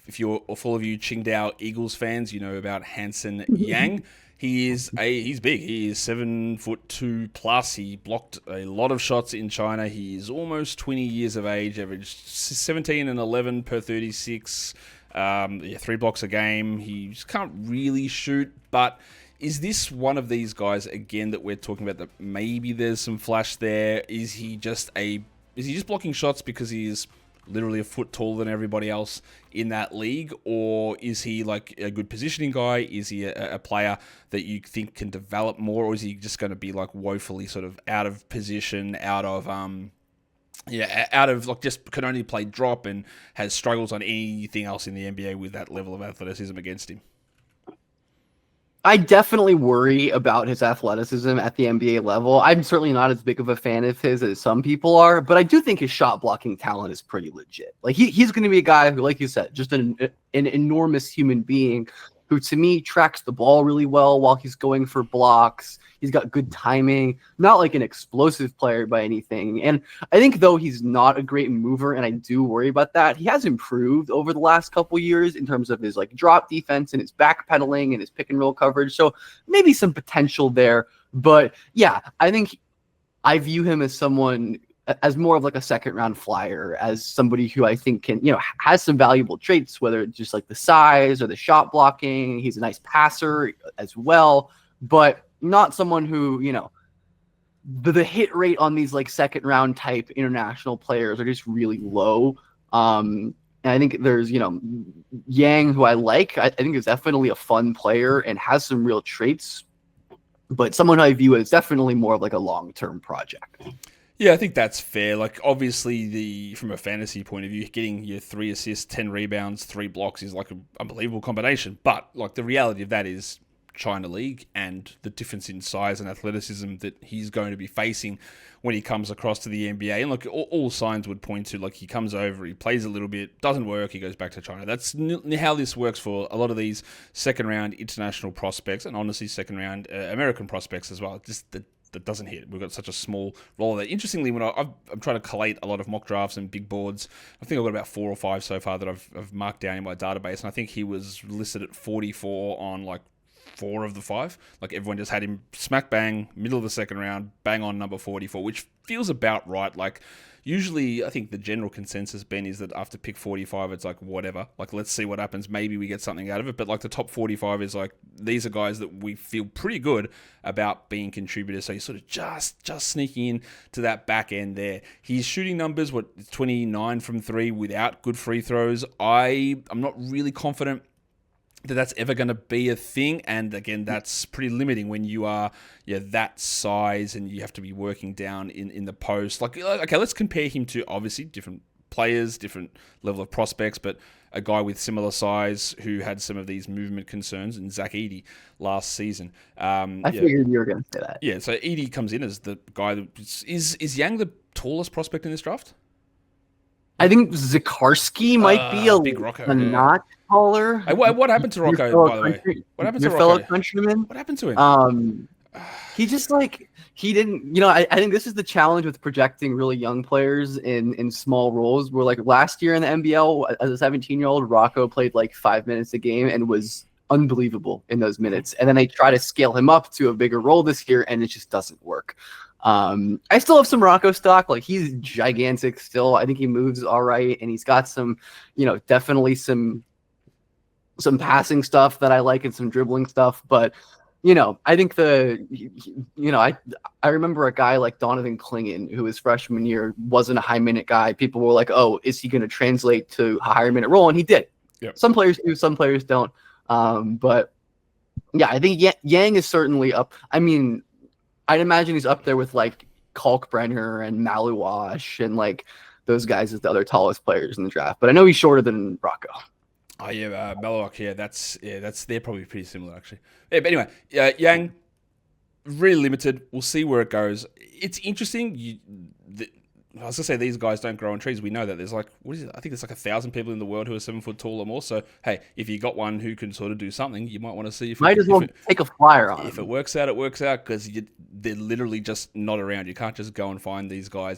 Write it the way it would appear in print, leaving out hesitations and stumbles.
if you're full of you Qingdao Eagles fans, you know about Hansen Yang. He's big. He is 7'2" plus. He blocked a lot of shots in China. He is almost 20 years of age, averaged 17 and 11 per 36. 3 blocks a game. He just can't really shoot, but is this one of these guys again that we're talking about that maybe there's some flash there? Is he just blocking shots because he is literally a foot taller than everybody else in that league, or is he like a good positioning guy? Is he a player that you think can develop more, or is he just going to be like woefully sort of out of position, out of like just can only play drop and has struggles on anything else in the NBA with that level of athleticism against him? I definitely worry about his athleticism at the NBA level. I'm certainly not as big of a fan of his as some people are, but I do think his shot blocking talent is pretty legit. Like he's going to be a guy who, like you said, just an enormous human being who, to me, tracks the ball really well while he's going for blocks. He's got good timing, not like an explosive player by anything. And I think, though, he's not a great mover, and I do worry about that, he has improved over the last couple years in terms of his like drop defense and his backpedaling and his pick and roll coverage. So maybe some potential there. But yeah, I think I view him as someone as more of like a second round flyer, as somebody who I think can, has some valuable traits, whether it's just like the size or the shot blocking. He's a nice passer as well, but not someone who, the hit rate on these like second round type international players are just really low. And I think there's, Yang, who I like. I think is definitely a fun player and has some real traits, but someone who I view as definitely more of like a long-term project. Yeah, I think that's fair. Like, obviously, from a fantasy point of view, getting your 3 assists, 10 rebounds, 3 blocks is like an unbelievable combination. But like the reality of that is China League and the difference in size and athleticism that he's going to be facing when he comes across to the NBA. And look, all signs would point to like he comes over, he plays a little bit, doesn't work, he goes back to China. That's how this works for a lot of these second-round international prospects and honestly second-round American prospects as well. Just that doesn't hit. We've got such a small role there. Interestingly, when I'm trying to collate a lot of mock drafts and big boards, I think I've got about 4 or 5 so far that I've marked down in my database, and I think he was listed at 44 on like 4 of the 5. Like everyone just had him smack bang, middle of the second round, bang on number 44, which feels about right. Like usually I think the general consensus, Ben, is that after pick 45, it's like whatever. Like let's see what happens. Maybe we get something out of it. But like the top 45 is like, these are guys that we feel pretty good about being contributors. So you're sort of just sneaking in to that back end there. His shooting numbers, 29 from 3 without good free throws. I'm not really confident that's ever going to be a thing, and again, that's pretty limiting when you are that size and you have to be working down in the post. Like, okay, let's compare him to obviously different players, different level of prospects, but a guy with similar size who had some of these movement concerns, and Zach Edey last season. I figured you were going to say that. Yeah, so Edey comes in as the guy that is Yang the tallest prospect in this draft? I think Zikarsky might be a big Rocco, notch taller. Hey, what happened to Rocco, by the way? What happened to Rocco? Fellow countryman? What happened to him? He just he didn't. I think this is the challenge with projecting really young players in small roles. Where like last year in the NBL, as a 17-year-old, Rocco played like 5 minutes a game and was unbelievable in those minutes. And then they try to scale him up to a bigger role this year, and it just doesn't work. I still have some Rocco stock. Like he's gigantic still. I think he moves all right, and he's got some, definitely some passing stuff that I like and some dribbling stuff. But I think I remember a guy like Donovan Clingan, who his freshman year wasn't a high minute guy. People were like, "Oh, is he going to translate to a higher minute role?" And he did. Yep. Some players do, some players don't. But yeah, I think Yang is certainly up. I mean, I'd imagine he's up there with like Kalkbrenner and Maluash and like those guys as the other tallest players in the draft. But I know he's shorter than Rocco. Oh yeah, Maluash. Yeah, they're probably pretty similar actually. Yeah, but anyway, Yang really limited. We'll see where it goes. It's interesting. I was gonna say these guys don't grow on trees. We know that there's like I think there's like 1,000 people in the world who are 7 foot tall or more. So hey, if you got one who can sort of do something, you might want to see if might as well take a flyer on. If it works out, it works out because they're literally just not around. You can't just go and find these guys